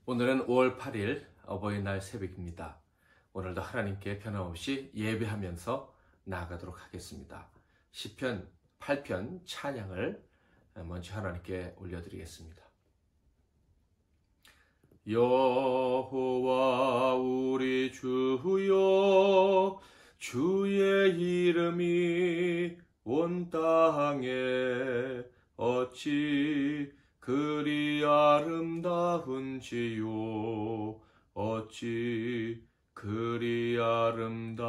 오늘은 5월 8일 어버이날 새벽입니다. 오늘도 하나님께 변함없이 예배하면서 나아가도록 하겠습니다. 시편 8편 찬양을 먼저 하나님께 올려드리겠습니다. 여호와 우리 주여, 주의 이름이 온 땅에 어찌 그리 아름다운지요, 어찌 그리 아름다운지요.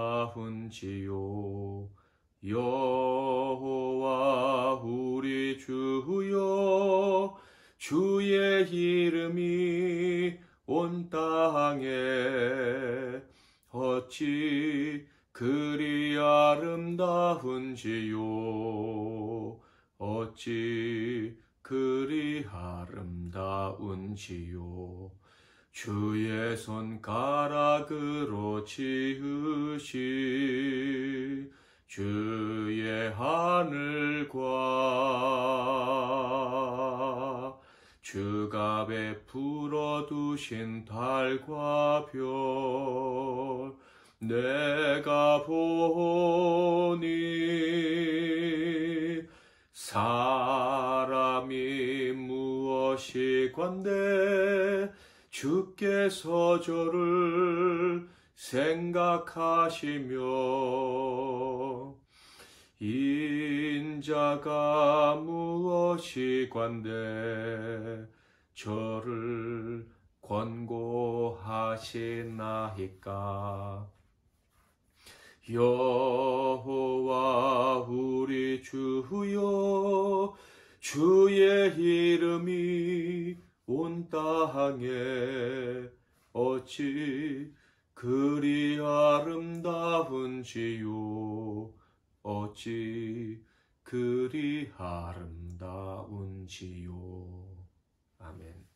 여호와 우리 주여, 주의 이름이 온 땅에 어찌 그리 아름다운지요, 어찌 그리 아름다운지요. 주의 손가락으로 지으신 주의 하늘과 주가 베풀어 두신 달과 별 내가 보니 사람이 무엇이건대 주께서 저를 생각하시며 인자가 무엇이건대 저를 권고하시나이까. 여호와 우리 주여, 주의 이름이 온 땅에 어찌 그리 아름다운지요, 어찌 그리 아름다운지요. 아멘.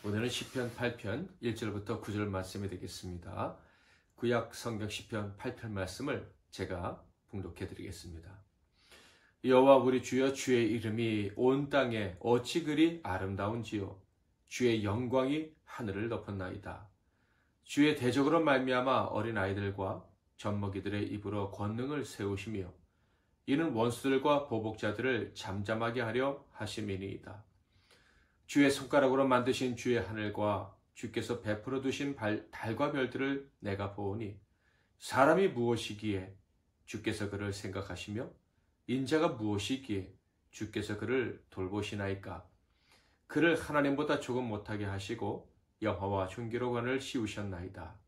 오늘은 시편 8편 1절부터 9절 말씀이 되겠습니다. 구약 성경 시편 8편 말씀을 제가 봉독해 드리겠습니다. 여호와 우리 주여, 주의 이름이 온 땅에 어찌 그리 아름다운지요, 주의 영광이 하늘을 덮었나이다. 주의 대적으로 말미암아 어린 아이들과 젖먹이들의 입으로 권능을 세우시며 이는 원수들과 보복자들을 잠잠하게 하려 하심이니이다. 주의 손가락으로 만드신 주의 하늘과 주께서 베풀어 두신 달과 별들을 내가 보오니 사람이 무엇이기에 주께서 그를 생각하시며 인자가 무엇이기에 주께서 그를 돌보시나이까. 그를 하나님보다 조금 못하게 하시고 영화와 존귀로관을 씌우셨나이다.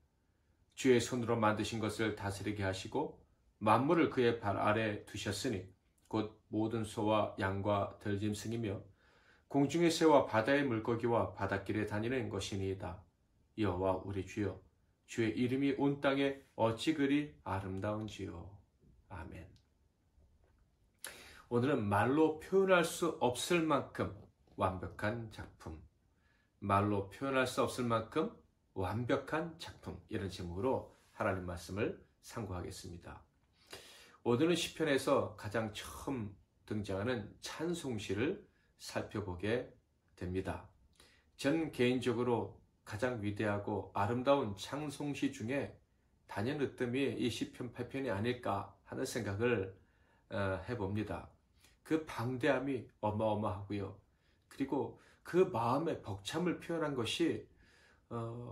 주의 손으로 만드신 것을 다스리게 하시고 만물을 그의 발 아래 두셨으니 곧 모든 소와 양과 들짐승이며 공중의 새와 바다의 물고기와 바닷길에 다니는 것이니이다. 여호와 우리 주여, 주의 이름이 온 땅에 어찌 그리 아름다운지요. 아멘. 오늘은 말로 표현할 수 없을 만큼 완벽한 작품, 말로 표현할 수 없을 만큼 완벽한 작품, 이런 제목으로 하나님 말씀을 상고하겠습니다. 오늘은 시편에서 가장 처음 등장하는 찬송시를 살펴보게 됩니다. 전 개인적으로 가장 위대하고 아름다운 찬송시 중에 단연으뜸이 이 시편 8편이 아닐까 하는 생각을 해봅니다. 그 방대함이 어마어마하고요. 그리고 그 마음의 벅참을 표현한 것이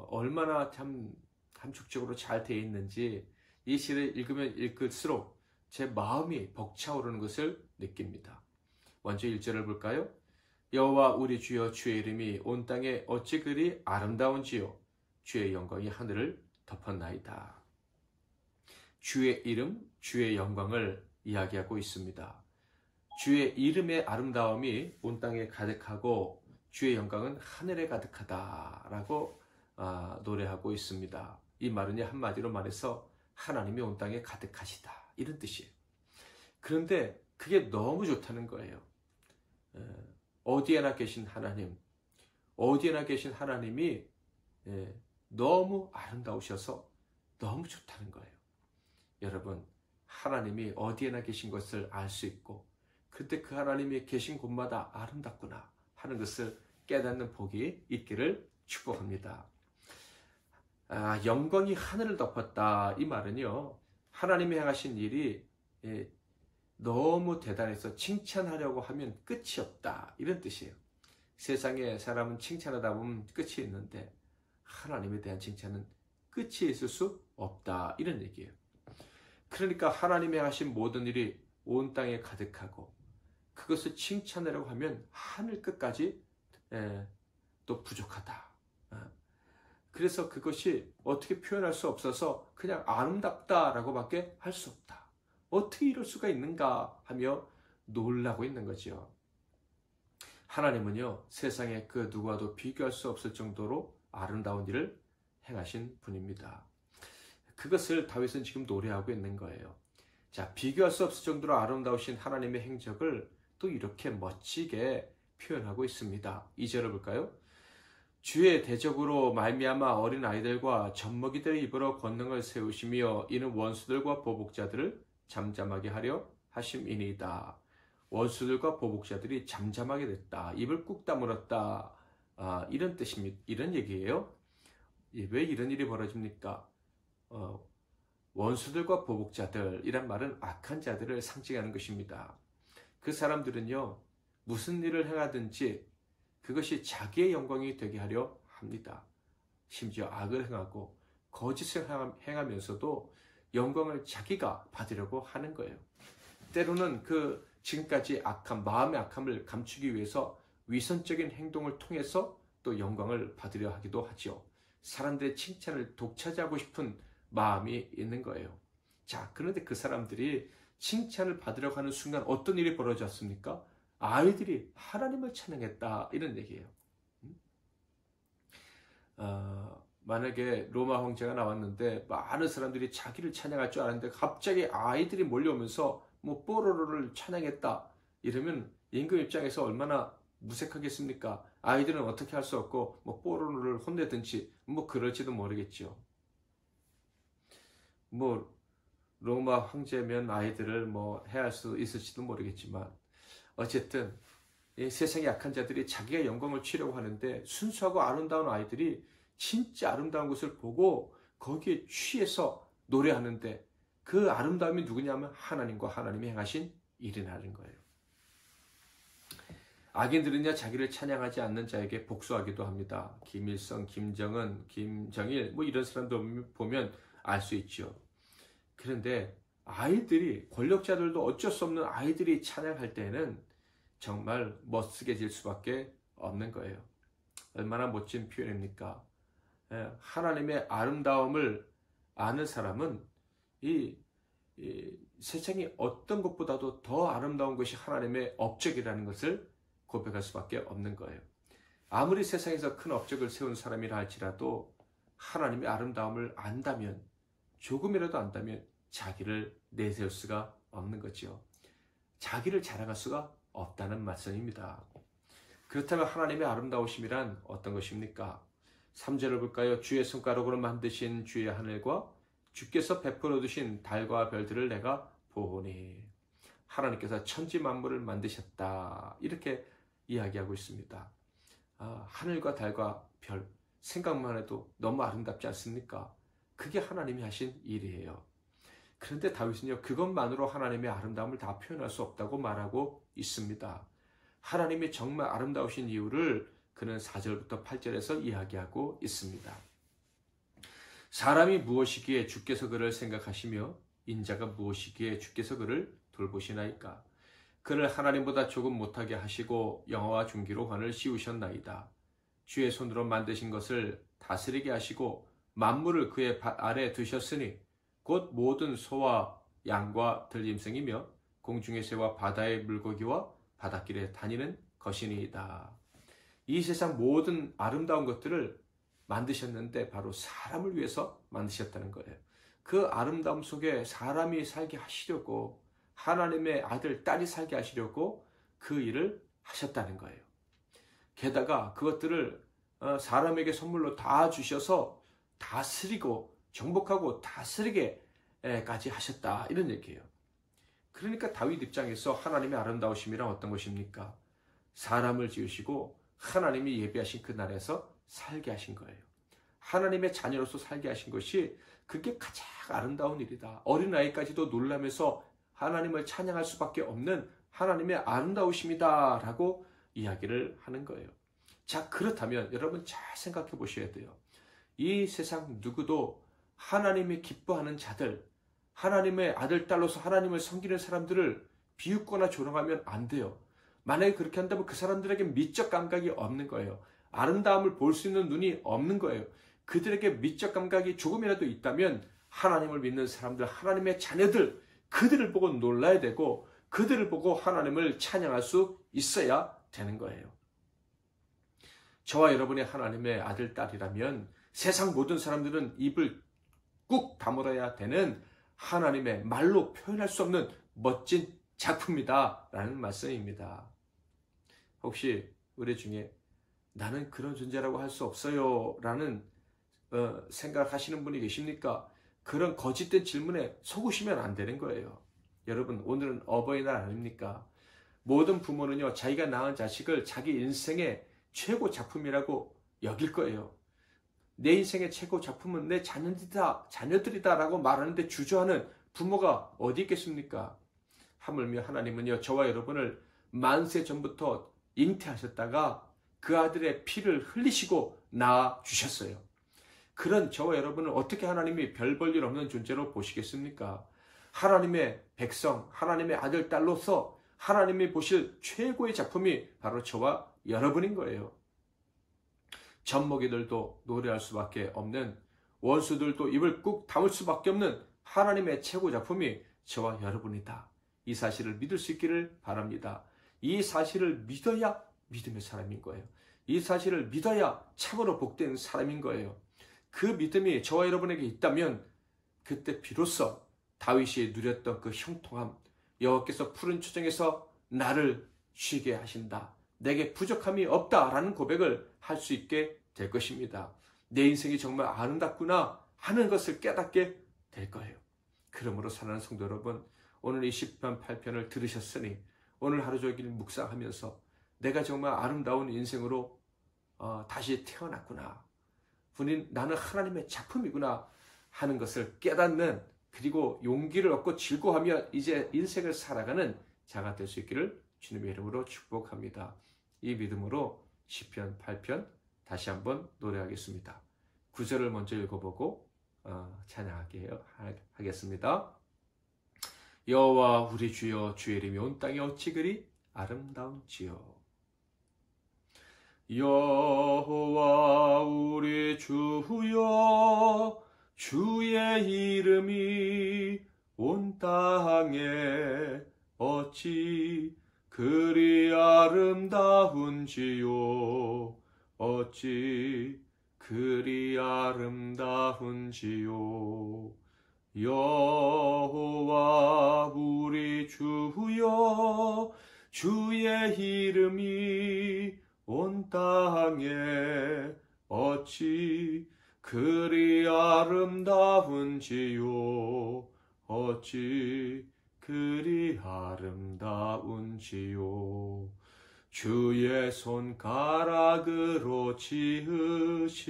얼마나 참 함축적으로 잘 되어 있는지 이 시를 읽으면 읽을수록 제 마음이 벅차오르는 것을 느낍니다. 먼저 1절을 볼까요? 여호와 우리 주여, 주의 이름이 온 땅에 어찌 그리 아름다운지요, 주의 영광이 하늘을 덮었나이다. 주의 이름, 주의 영광을 이야기하고 있습니다. 주의 이름의 아름다움이 온 땅에 가득하고 주의 영광은 하늘에 가득하다라고 노래하고 있습니다. 이 말은 한마디로 말해서 하나님이 온 땅에 가득하시다, 이런 뜻이에요. 그런데 그게 너무 좋다는 거예요. 어디에나 계신 하나님, 어디에나 계신 하나님이 너무 아름다우셔서 너무 좋다는 거예요. 여러분, 하나님이 어디에나 계신 것을 알 수 있고, 그때 그 하나님이 계신 곳마다 아름답구나 하는 것을 깨닫는 복이 있기를 축복합니다. 영광이 하늘을 덮었다. 이 말은요, 하나님이 행하신 일이 너무 대단해서 칭찬하려고 하면 끝이 없다. 이런 뜻이에요. 세상에 사람은 칭찬하다 보면 끝이 있는데 하나님에 대한 칭찬은 끝이 있을 수 없다. 이런 얘기예요. 그러니까 하나님이 하신 모든 일이 온 땅에 가득하고 그것을 칭찬하려고 하면 하늘 끝까지 또 부족하다. 그래서 그것이 어떻게 표현할 수 없어서 그냥 아름답다라고 밖에 할 수 없다. 어떻게 이럴 수가 있는가 하며 놀라고 있는 거죠. 하나님은요, 세상에 그 누구와도 비교할 수 없을 정도로 아름다운 일을 행하신 분입니다. 그것을 다윗은 지금 노래하고 있는 거예요. 자, 비교할 수 없을 정도로 아름다우신 하나님의 행적을 또 이렇게 멋지게 표현하고 있습니다. 2절을 볼까요? 주의 대적으로 말미암아 어린 아이들과 젖먹이들의 입으로 권능을 세우시며 이는 원수들과 보복자들을 잠잠하게 하려 하심이니이다. 원수들과 보복자들이 잠잠하게 됐다. 입을 꾹 다물었다. 이런 뜻입니다. 이런 얘기예요. 왜 이런 일이 벌어집니까? 원수들과 보복자들이란 말은 악한 자들을 상징하는 것입니다. 그 사람들은요, 무슨 일을 행하든지 그것이 자기의 영광이 되게 하려 합니다. 심지어 악을 행하고 거짓을 행하면서도 영광을 자기가 받으려고 하는 거예요. 때로는 그 지금까지 악함, 마음의 악함을 감추기 위해서 위선적인 행동을 통해서 또 영광을 받으려 하기도 하죠. 사람들의 칭찬을 독차지하고 싶은 마음이 있는 거예요. 자, 그런데 그 사람들이 칭찬을 받으려고 하는 순간 어떤 일이 벌어졌습니까? 아이들이 하나님을 찬양했다. 이런 얘기예요. 만약에 로마 황제가 나왔는데 많은 사람들이 자기를 찬양할 줄 알았는데 갑자기 아이들이 몰려오면서 뭐 뽀로로를 찬양했다. 이러면 임금 입장에서 얼마나 무색하겠습니까? 아이들은 어떻게 할 수 없고 뭐 뽀로로를 혼내든지 뭐 그럴지도 모르겠죠. 뭐 로마 황제면 아이들을 뭐 해할 수 있을지도 모르겠지만 어쨌든 이 세상의 약한 자들이 자기가 영광을 취하려고 하는데 순수하고 아름다운 아이들이 진짜 아름다운 것을 보고 거기에 취해서 노래하는데 그 아름다움이 누구냐면 하나님과 하나님이 행하신 일이라는 거예요. 악인들은요, 자기를 찬양하지 않는 자에게 복수하기도 합니다. 김일성, 김정은, 김정일 뭐 이런 사람들 보면 알 수 있죠. 그런데 아이들이, 권력자들도 어쩔 수 없는 아이들이 찬양할 때는 정말 멋스게질 수밖에 없는 거예요. 얼마나 멋진 표현입니까? 하나님의 아름다움을 아는 사람은 이 세상의 어떤 것보다도 더 아름다운 것이 하나님의 업적이라는 것을 고백할 수밖에 없는 거예요. 아무리 세상에서 큰 업적을 세운 사람이라 할지라도 하나님의 아름다움을 안다면, 조금이라도 안다면 자기를 내세울 수가 없는 거죠. 자기를 자랑할 수가 없다는 말씀입니다. 그렇다면 하나님의 아름다우심이란 어떤 것입니까? 3절을 볼까요? 주의 손가락으로 만드신 주의 하늘과 주께서 베풀어 두신 달과 별들을 내가 보오니. 하나님께서 천지 만물을 만드셨다. 이렇게 이야기하고 있습니다. 하늘과 달과 별, 생각만 해도 너무 아름답지 않습니까? 그게 하나님이 하신 일이에요. 그런데 다윗은요, 그것만으로 하나님의 아름다움을 다 표현할 수 없다고 말하고 있습니다. 하나님이 정말 아름다우신 이유를 그는 4절부터 8절에서 이야기하고 있습니다. 사람이 무엇이기에 주께서 그를 생각하시며 인자가 무엇이기에 주께서 그를 돌보시나이까. 그를 하나님보다 조금 못하게 하시고 영화와 중기로 관을 씌우셨나이다. 주의 손으로 만드신 것을 다스리게 하시고 만물을 그의 아래 두셨으니 곧 모든 소와 양과 들짐승이며 공중의 새와 바다의 물고기와 바닷길에 다니는 것이니이다. 이 세상 모든 아름다운 것들을 만드셨는데 바로 사람을 위해서 만드셨다는 거예요. 그 아름다움 속에 사람이 살게 하시려고, 하나님의 아들, 딸이 살게 하시려고 그 일을 하셨다는 거예요. 게다가 그것들을 사람에게 선물로 다 주셔서 다스리고 정복하고 다스리게까지 하셨다, 이런 얘기예요. 그러니까 다윗 입장에서 하나님의 아름다우심이란 어떤 것입니까? 사람을 지으시고 하나님이 예비하신 그 나라에서 살게 하신 거예요. 하나님의 자녀로서 살게 하신 것이 그게 가장 아름다운 일이다. 어린아이까지도 놀라면서 하나님을 찬양할 수밖에 없는 하나님의 아름다우심이다 라고 이야기를 하는 거예요. 자, 그렇다면 여러분 잘 생각해 보셔야 돼요. 이 세상 누구도 하나님이 기뻐하는 자들, 하나님의 아들, 딸로서 하나님을 섬기는 사람들을 비웃거나 조롱하면 안 돼요. 만약에 그렇게 한다면 그 사람들에게 미적 감각이 없는 거예요. 아름다움을 볼 수 있는 눈이 없는 거예요. 그들에게 미적 감각이 조금이라도 있다면 하나님을 믿는 사람들, 하나님의 자녀들, 그들을 보고 놀라야 되고 그들을 보고 하나님을 찬양할 수 있어야 되는 거예요. 저와 여러분이 하나님의 아들, 딸이라면 세상 모든 사람들은 입을 꾹 다물어야 되는 하나님의 말로 표현할 수 없는 멋진 작품이다 라는 말씀입니다. 혹시 우리 중에 나는 그런 존재라고 할 수 없어요 라는 생각하시는 분이 계십니까? 그런 거짓된 질문에 속으시면 안 되는 거예요. 여러분, 오늘은 어버이날 아닙니까? 모든 부모는요, 자기가 낳은 자식을 자기 인생의 최고 작품이라고 여길 거예요. 내 인생의 최고 작품은 내 자녀들이다 라고 말하는데 주저하는 부모가 어디 있겠습니까? 하물며 하나님은요, 저와 여러분을 만세 전부터 잉태하셨다가 그 아들의 피를 흘리시고 낳아주셨어요. 그런 저와 여러분을 어떻게 하나님이 별 볼 일 없는 존재로 보시겠습니까? 하나님의 백성, 하나님의 아들, 딸로서 하나님이 보실 최고의 작품이 바로 저와 여러분인 거예요. 젖먹이들도 노래할 수밖에 없는, 원수들도 입을 꾹 다물 수밖에 없는 하나님의 최고 작품이 저와 여러분이다. 이 사실을 믿을 수 있기를 바랍니다. 이 사실을 믿어야 믿음의 사람인 거예요. 이 사실을 믿어야 참으로 복된 사람인 거예요. 그 믿음이 저와 여러분에게 있다면 그때 비로소 다윗이 누렸던 그 형통함, 여호와께서 푸른 초정에서 나를 쉬게 하신다, 내게 부족함이 없다라는 고백을 할 수 있게 될 것입니다. 내 인생이 정말 아름답구나 하는 것을 깨닫게 될 거예요. 그러므로 사랑하는 성도 여러분, 오늘 이 시편 8편을 들으셨으니 오늘 하루 종일 묵상하면서 내가 정말 아름다운 인생으로 다시 태어났구나, 나는 하나님의 작품이구나 하는 것을 깨닫는, 그리고 용기를 얻고 즐거워하며 이제 인생을 살아가는 자가 될 수 있기를 주님의 이름으로 축복합니다. 이 믿음으로 시편 8편 다시 한번 노래하겠습니다. 9절을 먼저 읽어보고 찬양하게 하겠습니다. 여호와 우리 주여, 주의 이름이 온 땅에 어찌 그리 아름다운지요. 여호와 우리 주여, 주의 이름이 온 땅에 어찌 그리 아름다운지요. 어찌 그리 아름다운지요. 여호와 우리 주여, 주의 이름이 온 땅에 어찌 그리 아름다운지요. 어찌 그리 아름다운지요. 주의 손가락으로 지으신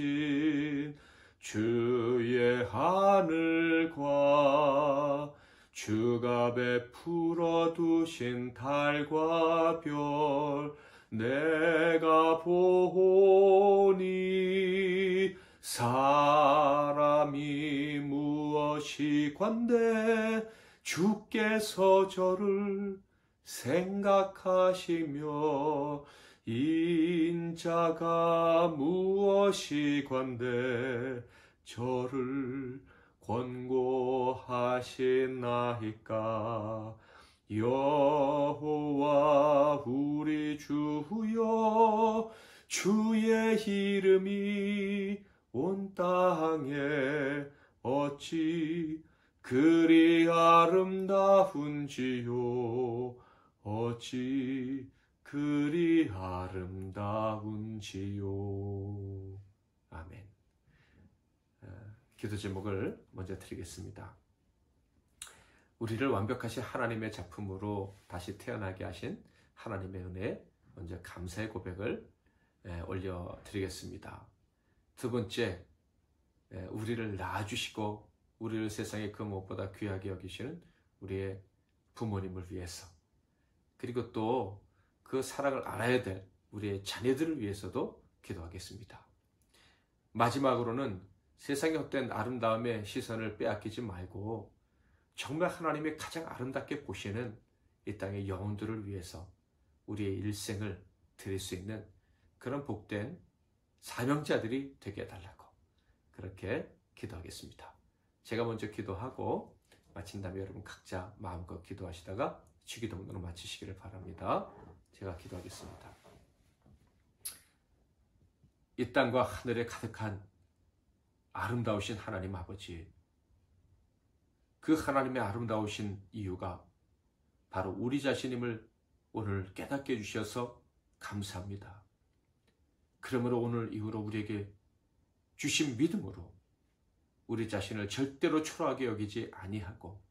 주의 하늘과 주가 베풀어 두신 달과 별 내가 보니 사람이 무엇이 관대 주께서 저를 생각하시며 인자가 무엇이 관대 저를 권고하시나이까. 여호와 우리 주여, 주의 이름이 온 땅에 어찌 그리 아름다운지요. 어찌 그리 아름다운지요. 아멘. 기도 제목을 먼저 드리겠습니다. 우리를 완벽하신 하나님의 작품으로 다시 태어나게 하신 하나님의 은혜에 먼저 감사의 고백을 올려드리겠습니다. 두 번째, 우리를 낳아주시고 우리를 세상에 그 무엇보다 귀하게 여기시는 우리의 부모님을 위해서, 그리고 또 그 사랑을 알아야 될 우리의 자녀들을 위해서도 기도하겠습니다. 마지막으로는 세상의 헛된 아름다움의 시선을 빼앗기지 말고 정말 하나님의 가장 아름답게 보시는 이 땅의 영혼들을 위해서 우리의 일생을 드릴 수 있는 그런 복된 사명자들이 되게 해달라고 그렇게 기도하겠습니다. 제가 먼저 기도하고 마친 다음에 여러분 각자 마음껏 기도하시다가 주기도문으로 마치시기를 바랍니다. 제가 기도하겠습니다. 이 땅과 하늘에 가득한 아름다우신 하나님 아버지, 그 하나님의 아름다우신 이유가 바로 우리 자신임을 오늘 깨닫게 해주셔서 감사합니다. 그러므로 오늘 이후로 우리에게 주신 믿음으로 우리 자신을 절대로 초라하게 여기지 아니하고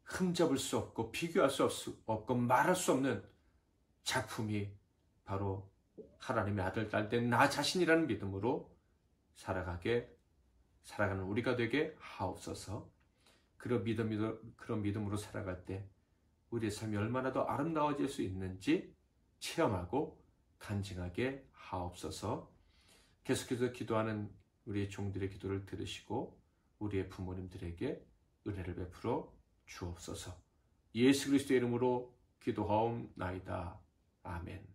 흠잡을 수 없고 비교할 수 없고 말할 수 없는 작품이 바로 하나님의 아들, 딸 된 나 자신이라는 믿음으로 살아가는 우리가 되게 하옵소서. 그런 믿음으로 살아갈 때 우리의 삶이 얼마나 더 아름다워질 수 있는지 체험하고 간증하게 하옵소서. 계속해서 기도하는 우리의 종들의 기도를 들으시고 우리의 부모님들에게 은혜를 베풀어 주옵소서. 예수 그리스도의 이름으로 기도하옵나이다. 아멘.